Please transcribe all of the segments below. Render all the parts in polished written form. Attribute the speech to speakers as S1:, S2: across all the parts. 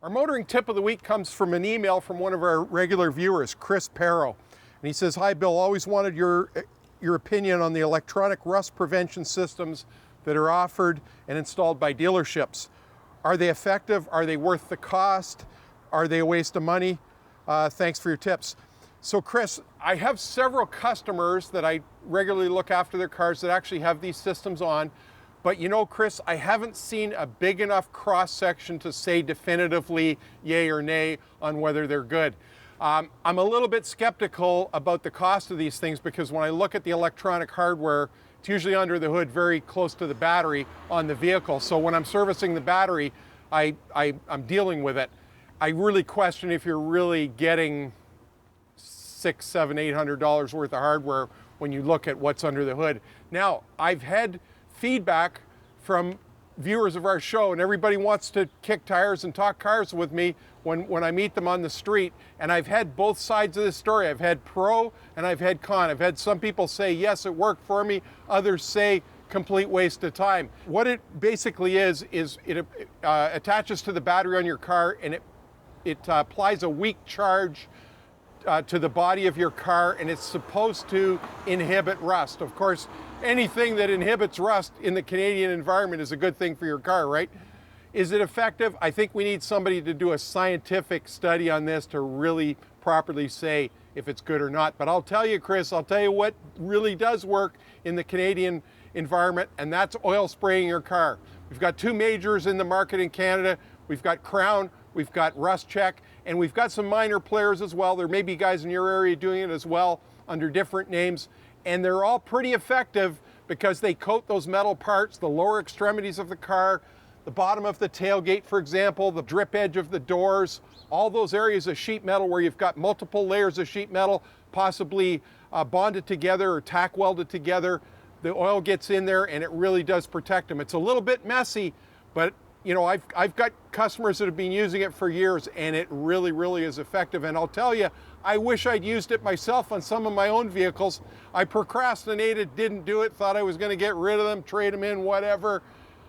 S1: Our motoring tip of the week comes from an email from one of our regular viewers, Chris Perro. And he says, "Hi Bill, always wanted your opinion on the electronic rust prevention systems that are offered and installed by dealerships. Are they effective? Are they worth the cost? Are they a waste of money? Thanks for your tips." So Chris, I have several customers that I regularly look after their cars that actually have these systems on. But you know, Chris, I haven't seen a big enough cross-section to say definitively yay or nay on whether they're good. I'm a little bit skeptical about the cost of these things because when I look at the electronic hardware, it's usually under the hood very close to the battery on the vehicle. So when I'm servicing the battery, I'm dealing with it. I really question if you're really getting $600, $700, $800 worth of hardware when you look at what's under the hood. Now, I've had feedback from viewers of our show, and everybody wants to kick tires and talk cars with me when I meet them on the street. And I've had both sides of this story. I've had pro and I've had con. I've had some people say, yes, it worked for me. Others say, complete waste of time. What it basically is it attaches to the battery on your car, and it applies a weak charge to the body of your car, and it's supposed to inhibit rust. Of course, anything that inhibits rust in the Canadian environment is a good thing for your car, right? Is it effective? I think we need somebody to do a scientific study on this to really properly say if it's good or not. But I'll tell you, Chris, I'll tell you what really does work in the Canadian environment, and that's oil spraying your car. We've got two majors in the market in Canada. We've got Crown, we've got RustCheck, and we've got some minor players as well. There may be guys in your area doing it as well under different names, and they're all pretty effective because they coat those metal parts, the lower extremities of the car, the bottom of the tailgate, for example, the drip edge of the doors, all those areas of sheet metal where you've got multiple layers of sheet metal, possibly bonded together or tack welded together. The oil gets in there and it really does protect them. It's a little bit messy, but you know, I've got customers that have been using it for years, and it really, really is effective. And I'll tell you, I wish I'd used it myself on some of my own vehicles. I procrastinated, didn't do it, thought I was going to get rid of them, trade them in, whatever.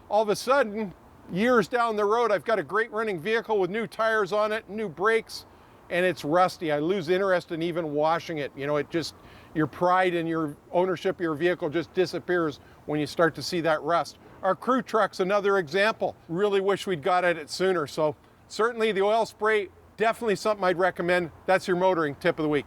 S1: All of a sudden, years down the road, I've got a great running vehicle with new tires on it, new brakes, and it's rusty. I lose interest in even washing it. You know, it just, your pride in your ownership of your vehicle just disappears when you start to see that rust. Our crew truck's another example. Really wish we'd got at it sooner. So certainly the oil spray, definitely something I'd recommend. That's your motoring tip of the week.